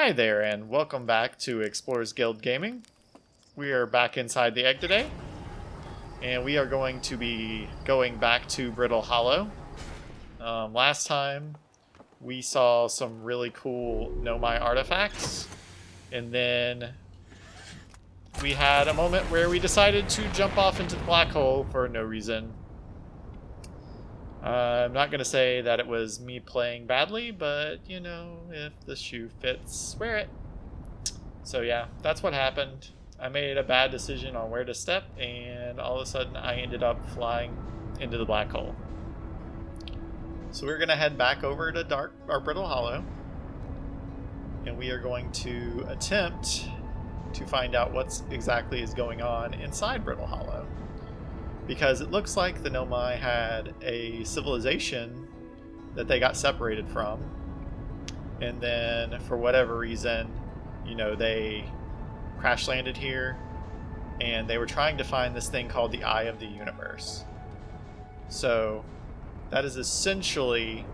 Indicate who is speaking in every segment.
Speaker 1: Hi there, and welcome back to Explorers Guild Gaming. We are back inside the egg today, and we are going to be going back to Brittle Hollow. Last time, we saw some really cool Nomai artifacts, and then we had a moment where we decided to jump off into the black hole for no reason. I'm not going to say that it was me playing badly, but, you know, if the shoe fits, wear it. So yeah, that's what happened. I made a bad decision on where to step, and all of a sudden I ended up flying into the black hole. So we're going to head back over to Brittle Hollow, and we are going to attempt to find out what exactly is going on inside Brittle Hollow. Because it looks like the Nomai had a civilization that they got separated from, and then for whatever reason, you know, they crash landed here, and they were trying to find this thing called the Eye of the Universe. So that is essentially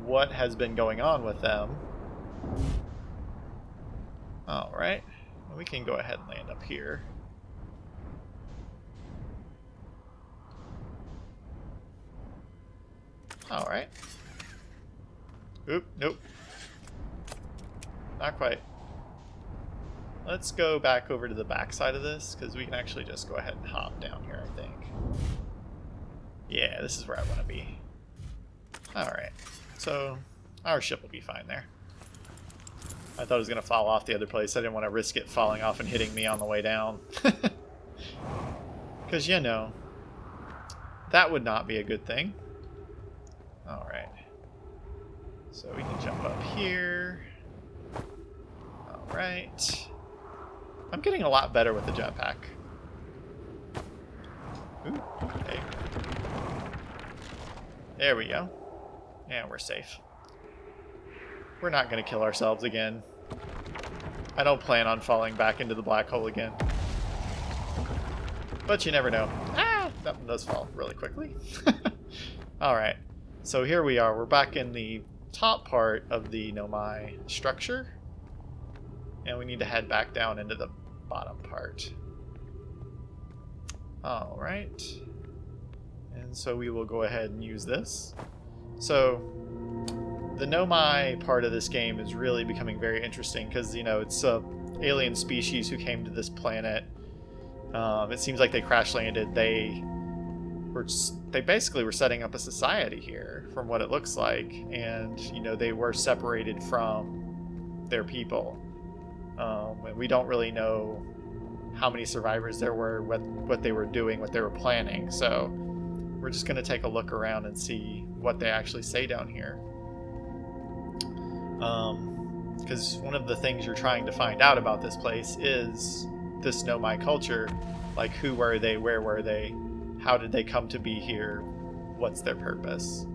Speaker 1: what has been going on with them. Alright, we can go ahead and land up here. Alright. Oop, nope. Not quite. Let's go back over to the back side of this, because we can actually just go ahead and hop down here, I think. Yeah, this is where I want to be. Alright. So, our ship will be fine there. I thought it was going to fall off the other place. I didn't want to risk it falling off and hitting me on the way down. Because, you know, that would not be a good thing. Alright. So we can jump up here. Alright. I'm getting a lot better with the jetpack. Ooh, okay. There we go. And we're safe. We're not going to kill ourselves again. I don't plan on falling back into the black hole again. But you never know. Ah! That does fall really quickly. Alright. So here we are. We're back in the top part of the Nomai structure. And we need to head back down into the bottom part. Alright. And so we will go ahead and use this. So the Nomai part of this game is really becoming very interesting because, you know, it's a alien species who came to this planet. It seems like they crash landed. They basically were setting up a society here, from what it looks like, and you know, they were separated from their people, and we don't really know how many survivors there were, what they were doing, what they were planning. So we're just going to take a look around and see what they actually say down here, because one of the things you're trying to find out about this place is this Nomai culture. Like, who were they, where were they, how did they come to be here? What's their purpose?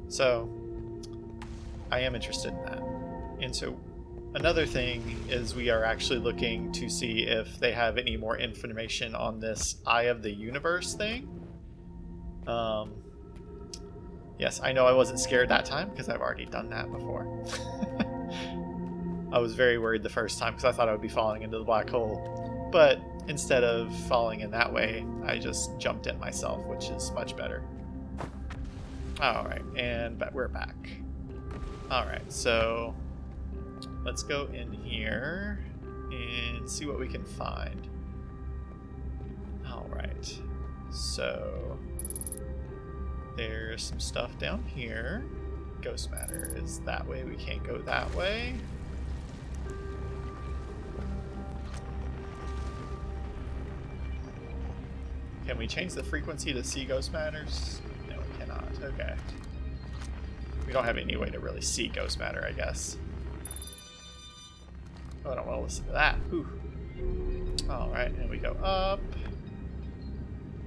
Speaker 1: So, I am interested in that. And so, another thing is we are actually looking to see if they have any more information on this Eye of the Universe thing. Yes, I know I wasn't scared that time because I've already done that before. I was very worried the first time because I thought I would be falling into the black hole. But instead of falling in that way, I just jumped in myself, which is much better. Alright, and we're back. Alright, so let's go in here and see what we can find. Alright, so there's some stuff down here. Ghost matter is that way, we can't go that way. Can we change the frequency to see ghost matters? No, we cannot. Okay. We don't have any way to really see ghost matter, I guess. Oh, I don't want to listen to that. Whew. Alright, and we go up.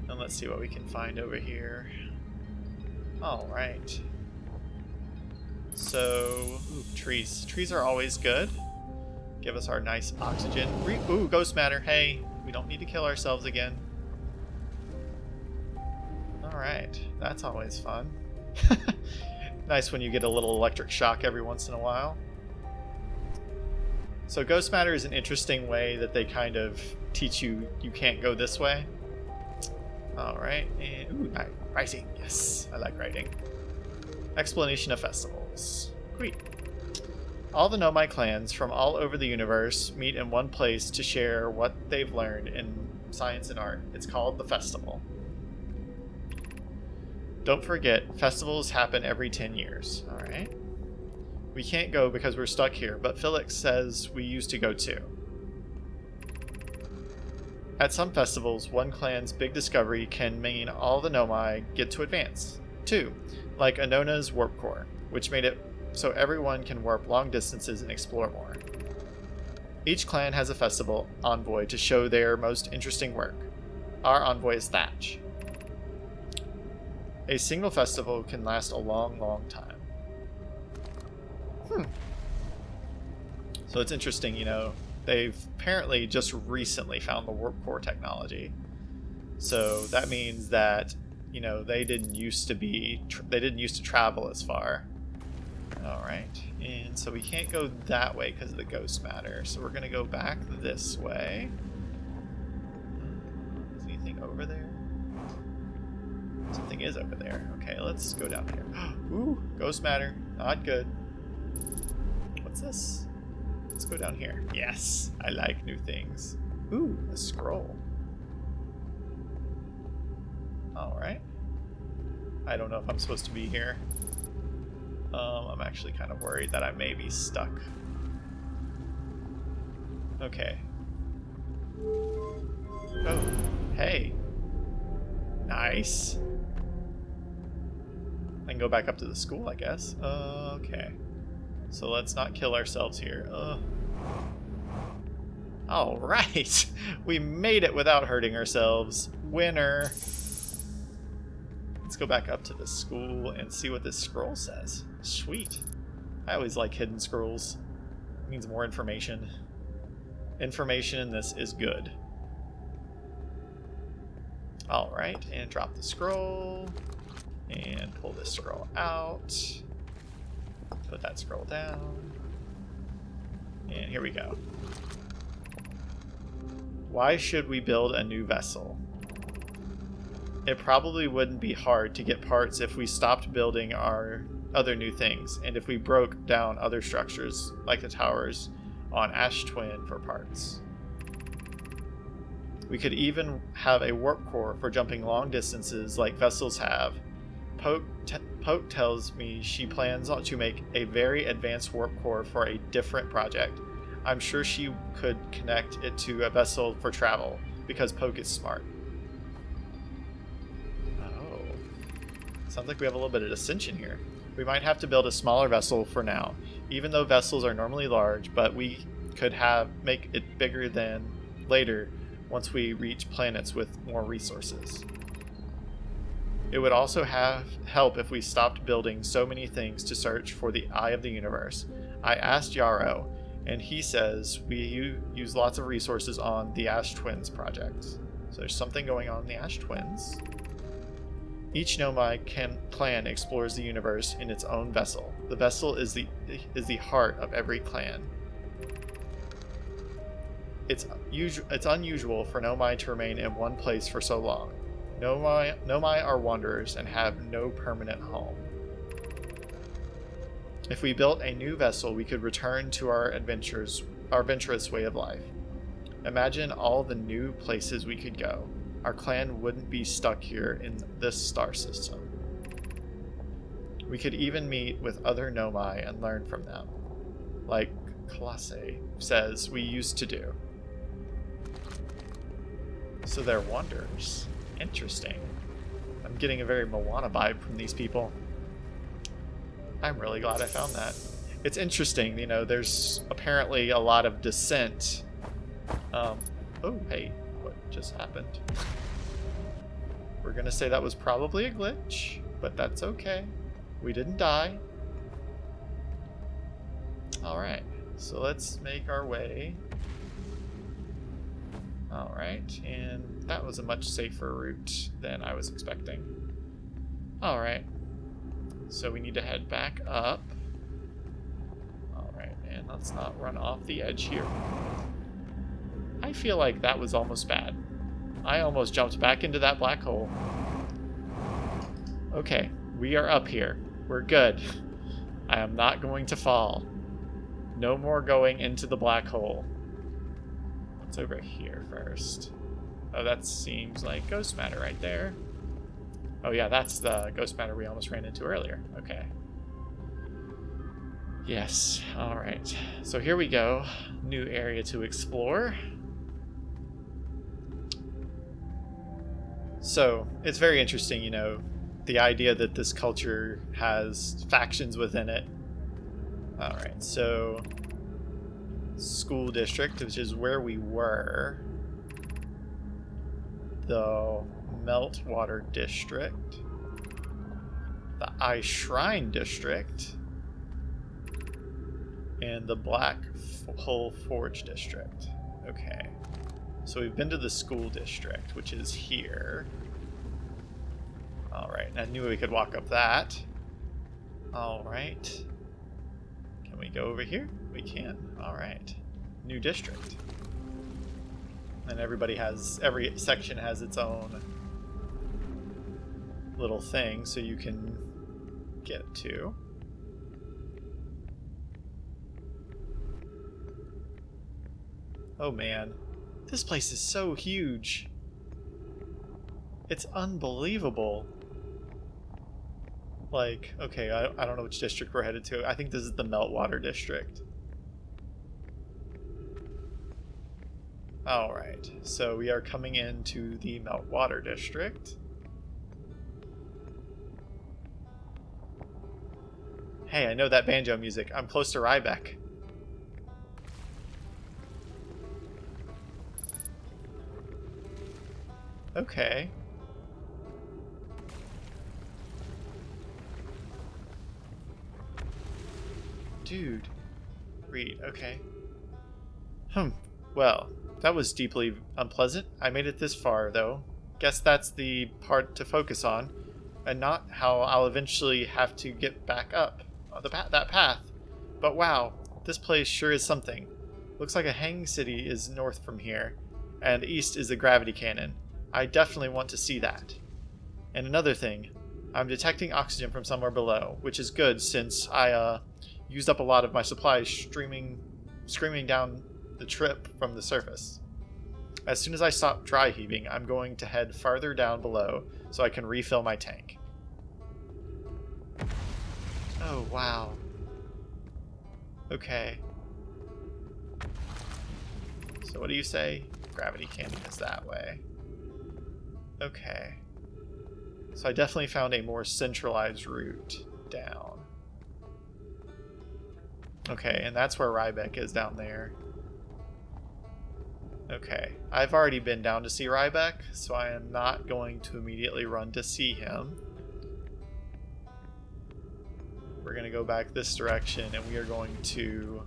Speaker 1: And let's see what we can find over here. Alright. So, ooh, trees. Trees are always good. Give us our nice oxygen. Ooh, ghost matter. Hey, we don't need to kill ourselves again. Alright, that's always fun. Nice when you get a little electric shock every once in a while. So Ghost Matter is an interesting way that they kind of teach you can't go this way. All right, and ooh, writing. Yes, I like writing. Explanation of festivals. Great. All the Nomai clans from all over the universe meet in one place to share what they've learned in science and art. It's called the festival. Don't forget, festivals happen every 10 years. All right. We can't go because we're stuck here, but Felix says we used to go too. At some festivals, one clan's big discovery can mean all the Nomai get to advance, too, like Anona's warp core, which made it so everyone can warp long distances and explore more. Each clan has a festival envoy to show their most interesting work. Our envoy is Thatch. A single festival can last a long, long time. So it's interesting, you know, they've apparently just recently found the warp core technology. So that means that, you know, they didn't used to travel as far. All right, and so we can't go that way because of the ghost matter. So we're gonna go back this way. Is anything over there? Something is over there. Okay, let's go down here. Ooh, ghost matter, not good. What's this? Let's go down here. Yes, I like new things. Ooh, a scroll. All right. I don't know if I'm supposed to be here. I'm actually kind of worried that I may be stuck. Okay. Oh, hey. Nice. I can go back up to the school, I guess. Okay. So let's not kill ourselves here. All right. We made it without hurting ourselves. Winner. Let's go back up to the school and see what this scroll says. Sweet. I always like hidden scrolls. It means more information. Information in this is good. Alright, and drop the scroll. And pull this scroll out. Put that scroll down. And here we go. Why should we build a new vessel? It probably wouldn't be hard to get parts if we stopped building our other new things, and if we broke down other structures, like the towers on Ash Twin, for parts. We could even have a warp core for jumping long distances like vessels have. Poke tells me she plans to make a very advanced warp core for a different project. I'm sure she could connect it to a vessel for travel, because Poke is smart. Sounds like we have a little bit of dissension here. We might have to build a smaller vessel for now, even though vessels are normally large, but we could make it bigger than later once we reach planets with more resources. It would also help if we stopped building so many things to search for the eye of the universe. I asked Yarrow, and he says we use lots of resources on the Ash Twins project. So there's something going on in the Ash Twins. Each Nomai clan explores the universe in its own vessel. The vessel is the heart of every clan. It's unusual for Nomai to remain in one place for so long. Nomai are wanderers and have no permanent home. If we built a new vessel, we could return to our adventurous way of life. Imagine all the new places we could go. Our clan wouldn't be stuck here in this star system. We could even meet with other Nomai and learn from them, like Colossae says we used to do. So they're wanderers. Interesting. I'm getting a very Moana vibe from these people. I'm really glad I found that. It's interesting, you know, there's apparently a lot of dissent. Oh, hey. What just happened? We're gonna say that was probably a glitch, but that's okay. We didn't die. Alright, so let's make our way. Alright, and that was a much safer route than I was expecting. Alright, so we need to head back up. Alright, And let's not run off the edge here. I feel like that was almost bad. I almost jumped back into that black hole. Okay, we are up here. We're good. I am not going to fall. No more going into the black hole. What's over here first? Oh, that seems like ghost matter right there. Oh yeah, that's the ghost matter we almost ran into earlier. Okay. Yes, alright. So here we go. New area to explore. So, it's very interesting, you know, the idea that this culture has factions within it. Alright, so school district, which is where we were. The Meltwater district. The Ice Shrine district. And the Black Hole Forge district. Okay. So we've been to the school district, which is here. Alright, I knew we could walk up that. Alright. Can we go over here? We can. Alright. New district. And every section has its own little thing, so you can get to. Oh man. This place is so huge. It's unbelievable. Like, okay, I don't know which district we're headed to. I think this is the Meltwater district. Alright, so we are coming into the Meltwater district. Hey, I know that banjo music. I'm close to Rybeck. Okay. Dude. Read, okay. Well, that was deeply unpleasant. I made it this far, though. Guess that's the part to focus on, and not how I'll eventually have to get back up that path. But wow, this place sure is something. Looks like a hanging city is north from here, and east is a gravity cannon. I definitely want to see that. And another thing, I'm detecting oxygen from somewhere below, which is good since I used up a lot of my supplies screaming down the trip from the surface. As soon as I stop dry heaving, I'm going to head farther down below so I can refill my tank. Oh, wow. Okay. So what do you say? Gravity cannon is that way. Okay. So I definitely found a more centralized route down. Okay, and that's where Rybeck is down there. Okay, I've already been down to see Rybeck, so I am not going to immediately run to see him. We're going to go back this direction, and we are going to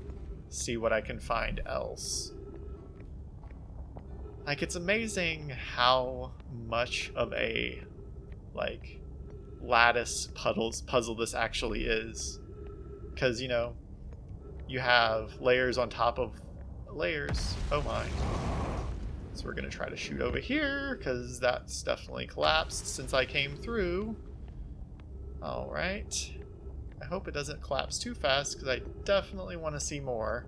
Speaker 1: see what I can find else. Like, it's amazing how much of a, like, lattice puzzle this actually is. Because, you know, you have layers on top of layers. Oh my. So we're going to try to shoot over here, because that's definitely collapsed since I came through. Alright. I hope it doesn't collapse too fast, because I definitely want to see more.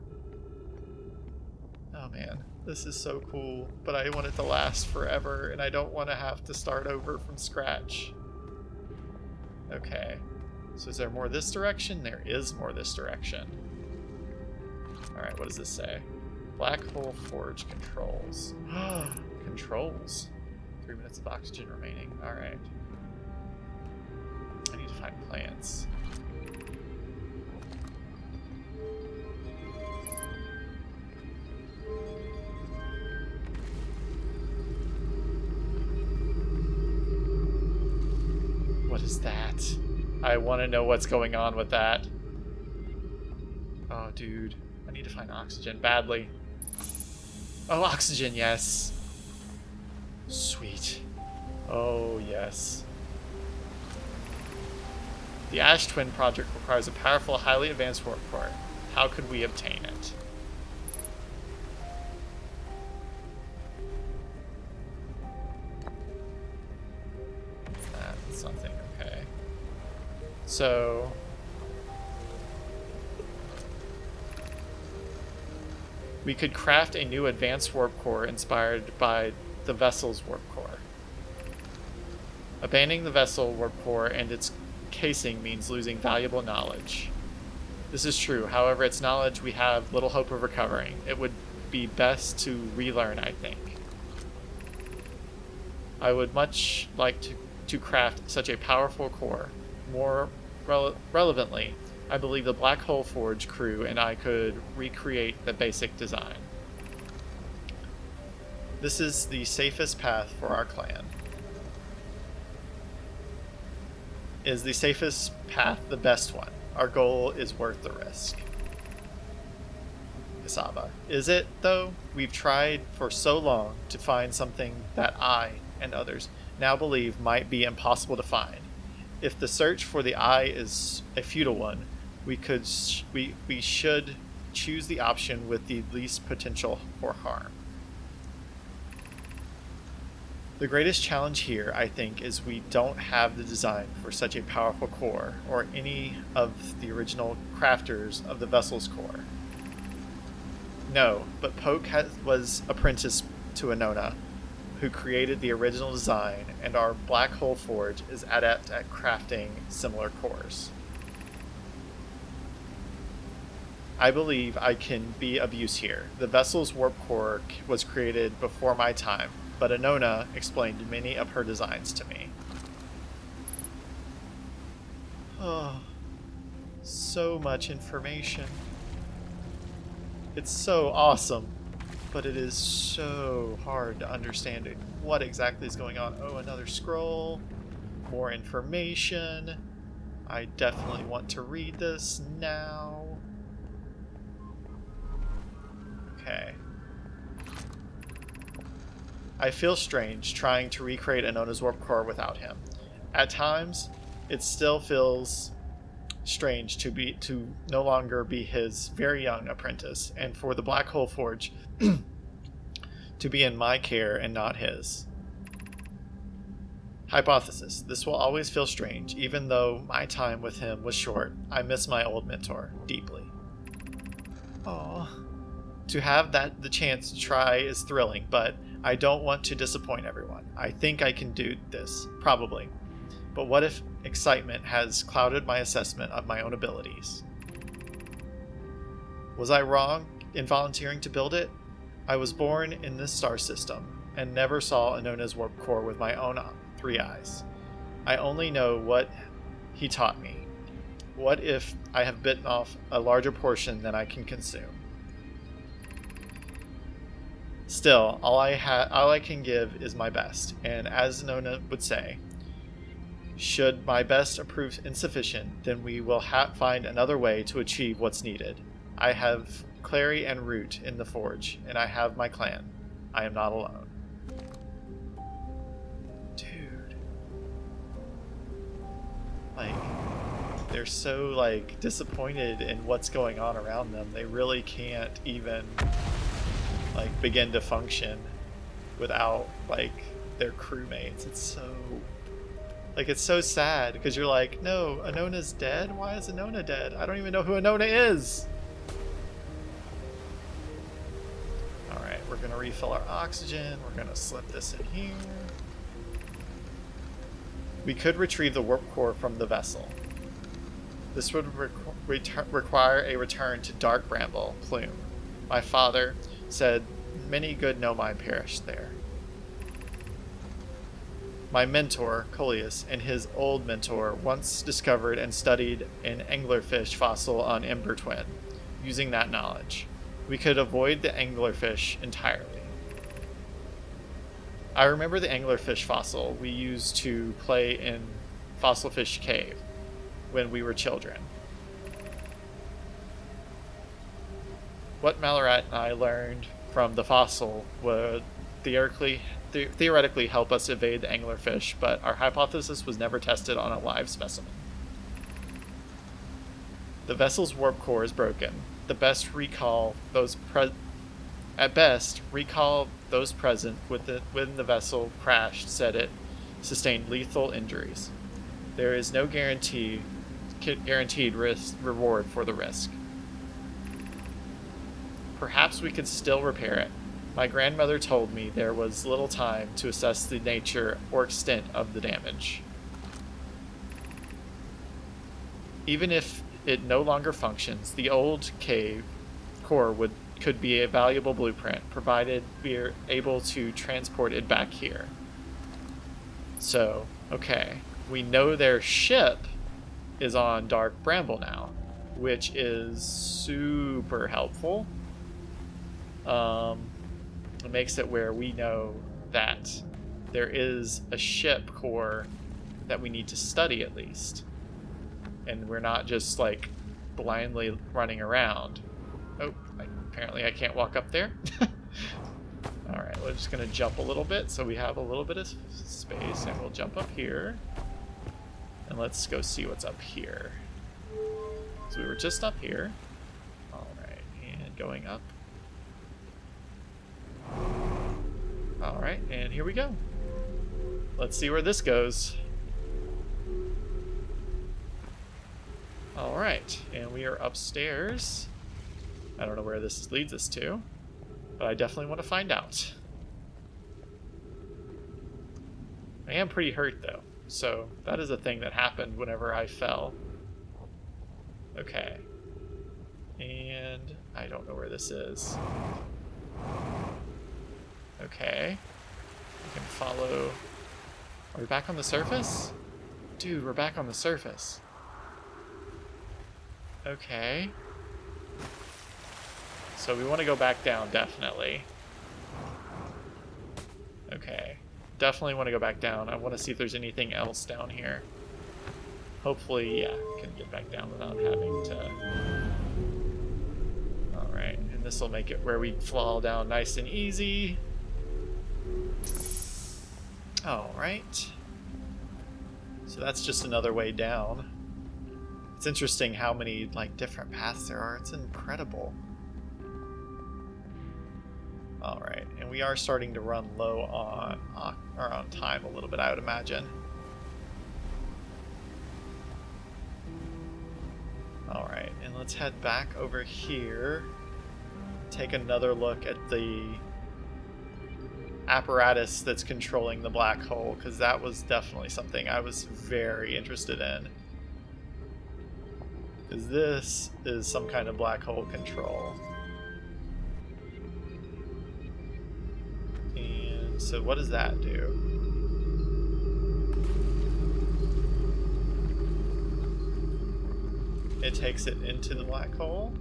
Speaker 1: Oh man. This is so cool, but I want it to last forever, and I don't want to have to start over from scratch. Okay. So is there more this direction? There is more this direction. Alright, what does this say? Black Hole Forge controls. Controls. 3 minutes of oxygen remaining. Alright. I need to find plants. What is that? I want to know what's going on with that. Oh, dude. I need to find oxygen badly. Oh, oxygen, yes. Sweet. Oh, yes. The Ash Twin project requires a powerful, highly advanced warp core. How could we obtain it? That's something, okay. So... we could craft a new advanced warp core inspired by the vessel's warp core. Abandoning the vessel warp core and its casing means losing valuable knowledge. This is true, however, its knowledge we have little hope of recovering. It would be best to relearn, I think. I would much like to craft such a powerful core. More relevantly, I believe the Black Hole Forge crew and I could recreate the basic design. This is the safest path for our clan. Is the safest path the best one? Our goal is worth the risk. Kasaba. Is it, though? We've tried for so long to find something that I and others now believe might be impossible to find. If the search for the eye is a futile one, we should choose the option with the least potential for harm. The greatest challenge here, I think, is we don't have the design for such a powerful core, or any of the original crafters of the vessel's core. No, but Poke was apprenticed to Anona, who created the original design, and our Black Hole Forge is adept at crafting similar cores. I believe I can be of use here. The vessel's warp core was created before my time, but Anona explained many of her designs to me. Oh, so much information. It's so awesome, but it is so hard to understand what exactly is going on. Oh, another scroll, more information. I definitely want to read this now. Okay. I feel strange trying to recreate Anona's warp core without him. At times, it still feels strange to no longer be his very young apprentice, and for the Black Hole Forge to be in my care and not his. Hypothesis. This will always feel strange, even though my time with him was short. I miss my old mentor deeply. Aww. To have the chance to try is thrilling, but I don't want to disappoint everyone. I think I can do this, probably. But what if excitement has clouded my assessment of my own abilities? Was I wrong in volunteering to build it? I was born in this star system and never saw Anona's warp core with my own 3 eyes. I only know what he taught me. What if I have bitten off a larger portion than I can consume? Still, all I can give is my best, and as Nona would say, should my best prove insufficient, then we will find another way to achieve what's needed. I have Clary and Root in the Forge, and I have my clan. I am not alone. Dude. They're so, disappointed in what's going on around them. They really can't even begin to function without their crewmates. It's so sad because you're like, no, Anona's dead? Why is Anona dead? I don't even know who Anona is. Alright, we're gonna refill our oxygen. We're gonna slip this in here. We could retrieve the warp core from the vessel. This would require a return to Dark Bramble Plume. My father said many good Nomai perished there. My mentor, Coleus, and his old mentor once discovered and studied an anglerfish fossil on Ember Twin. Using that knowledge, we could avoid the anglerfish entirely. I remember the anglerfish fossil we used to play in Fossilfish Cave when we were children. What Malarat and I learned from the fossil would theoretically help us evade the anglerfish, but our hypothesis was never tested on a live specimen. The vessel's warp core is broken. the best recall those at best recall those present when the vessel crashed said it sustained lethal injuries. There is no guaranteed reward for the risk. Perhaps we could still repair it. My grandmother told me there was little time to assess the nature or extent of the damage. Even if it no longer functions, the old cave core could be a valuable blueprint, provided we're able to transport it back here. So, okay. We know their ship is on Dark Bramble now, which is super helpful. It makes it where we know that there is a ship core that we need to study at least. And we're not just like blindly running around. Oh, apparently I can't walk up there. Alright, we're just going to jump a little bit so we have a little bit of space, and we'll jump up here. And let's go see what's up here. So we were just up here. Alright, and going up. Alright, and here we go. Let's see where this goes. Alright, and we are upstairs. I don't know where this leads us to, but I definitely want to find out. I am pretty hurt though, so that is a thing that happened whenever I fell. Okay. And I don't know where this is. Okay. We can follow. Are we back on the surface? Dude, we're back on the surface. Okay. So we want to go back down, definitely. Okay. Definitely want to go back down. I want to see if there's anything else down here. Hopefully, yeah, can get back down without having to... Alright, and this will make it where we fall down nice and easy. Alright. So that's just another way down. It's interesting how many like different paths there are. It's incredible. Alright, and we are starting to run low on time a little bit, I would imagine. Alright, and let's head back over here. Take another look at the apparatus that's controlling the black hole, because that was definitely something I was very interested in. Because this is some kind of black hole control. And so what does that do? It takes it into the black hole.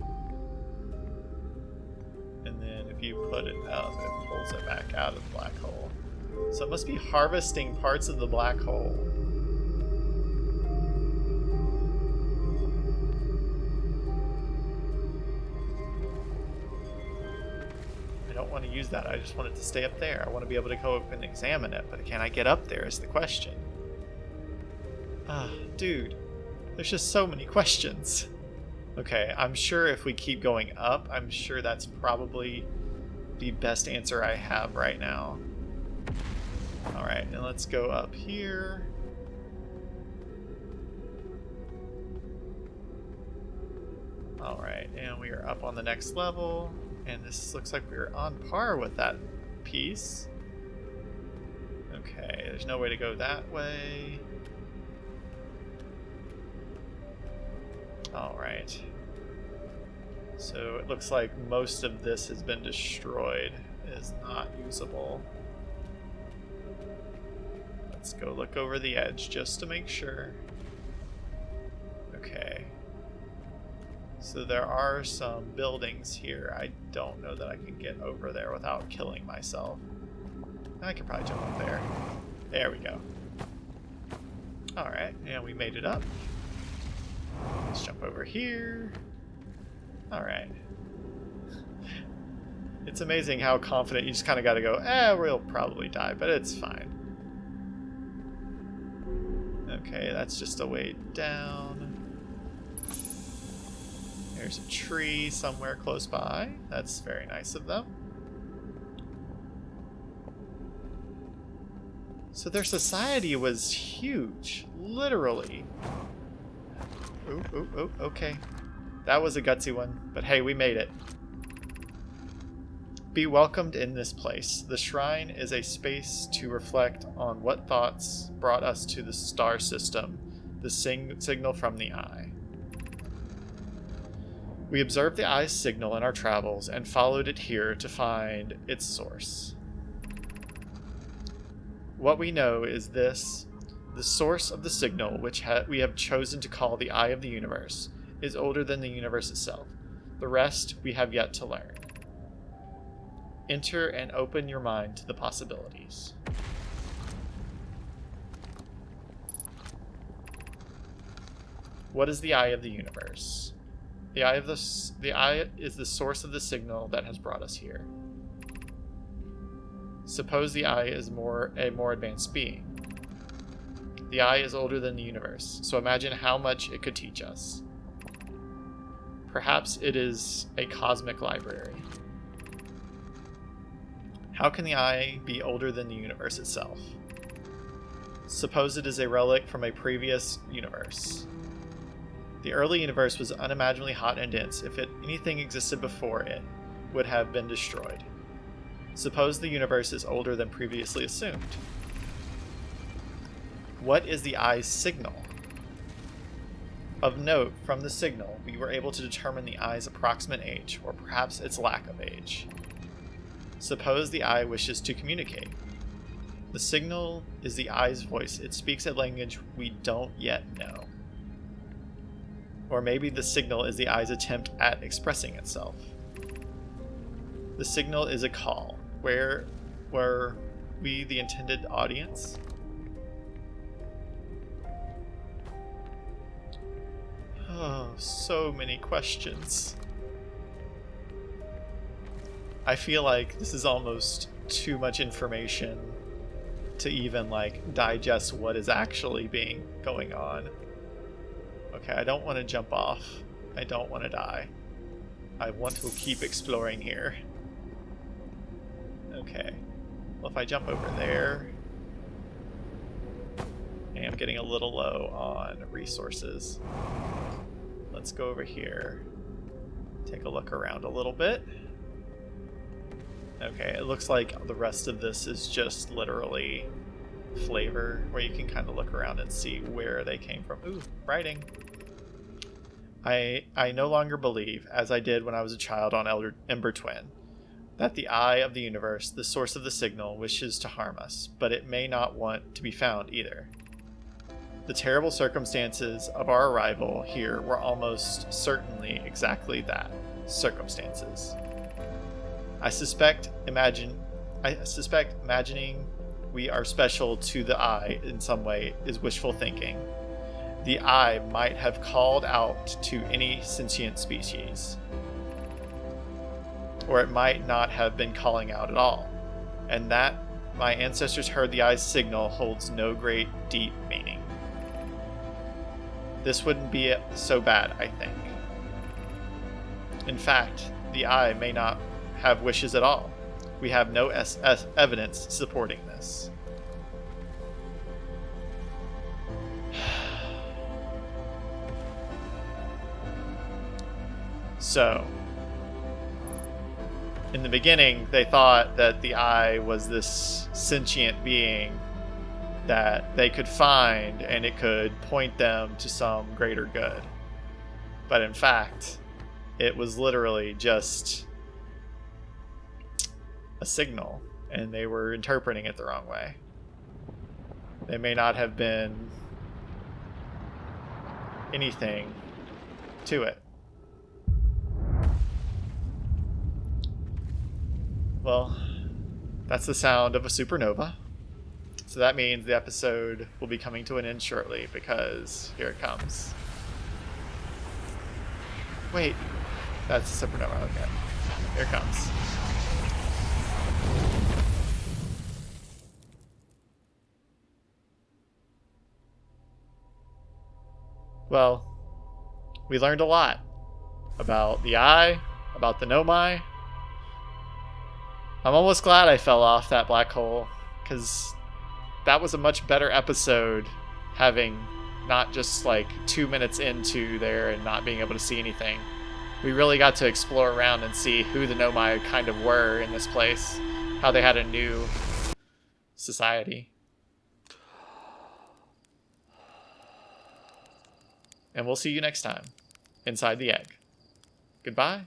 Speaker 1: And then if you put it out, it pulls it back out of the black hole. So it must be harvesting parts of the black hole. I don't want to use that. I just want it to stay up there. I want to be able to go up and examine it, but can I get up there is the question. Ah, dude. There's just so many questions. Okay, I'm sure if we keep going up, I'm sure that's probably the best answer I have right now. Alright, and let's go up here. Alright, and we are up on the next level. And this looks like we're on par with that piece. Okay, there's no way to go that way. Alright. So it looks like most of this has been destroyed. It is not usable. Let's go look over the edge just to make sure. Okay. So there are some buildings here. I don't know that I can get over there without killing myself. I could probably jump up there. There we go. Alright, and we made it up. Let's jump over here. Alright. It's amazing how confident you just kind of got to go, we'll probably die, but it's fine. Okay, that's just a way down. There's a tree somewhere close by. That's very nice of them. So their society was huge, literally. Oh, okay. That was a gutsy one, but hey, we made it. Be welcomed in this place. The shrine is a space to reflect on what thoughts brought us to the star system, the signal from the eye. We observed the eye's signal in our travels and followed it here to find its source. What we know is this: the source of the signal, which we have chosen to call the eye of the universe, is older than the universe itself. The rest we have yet to learn. Enter and open your mind to the possibilities. What is the eye of the universe? The eye is the source of the signal that has brought us here. Suppose the eye is a more advanced being. The eye is older than the universe, so imagine how much it could teach us. Perhaps it is a cosmic library. How can the eye be older than the universe itself? Suppose it is a relic from a previous universe. The early universe was unimaginably hot and dense. If anything existed before it, would have been destroyed. Suppose the universe is older than previously assumed. What is the eye's signal? Of note, from the signal, we were able to determine the eye's approximate age, or perhaps its lack of age. Suppose the eye wishes to communicate. The signal is the eye's voice. It speaks a language we don't yet know. Or maybe the signal is the eye's attempt at expressing itself. The signal is a call. Where were we the intended audience? Oh, so many questions. I feel like this is almost too much information to even digest what is actually going on. Okay, I don't want to jump off. I don't want to die. I want to keep exploring here. Okay. Well, if I jump over there... I am getting a little low on resources. Let's go over here. Take a look around a little bit. Okay, it looks like the rest of this is just literally flavor, where you can kind of look around and see where they came from. Ooh, writing. I no longer believe, as I did when I was a child on Ember Twin, that the eye of the universe, the source of the signal, wishes to harm us, but it may not want to be found either. The terrible circumstances of our arrival here were almost certainly exactly that, circumstances. I suspect imagining we are special to the eye in some way is wishful thinking. The eye might have called out to any sentient species, or it might not have been calling out at all, and that my ancestors heard the eye's signal holds no great deep meaning. This wouldn't be so bad, I think. In fact, the eye may not have wishes at all. We have no evidence supporting this. So, in the beginning, they thought that the eye was this sentient being that they could find and it could point them to some greater good. But in fact, it was literally just a signal, and they were interpreting it the wrong way. They may not have been anything to it. Well, that's the sound of a supernova. So that means the episode will be coming to an end shortly, because here it comes. Wait, that's a supernova. Okay, here it comes. Well, we learned a lot. about the eye, about the Nomai. I'm almost glad I fell off that black hole, because that was a much better episode, having not just like 2 minutes into there and not being able to see anything. We really got to explore around and see who the Nomai kind of were in this place, how they had a new society. And we'll see you next time, inside the egg. Goodbye.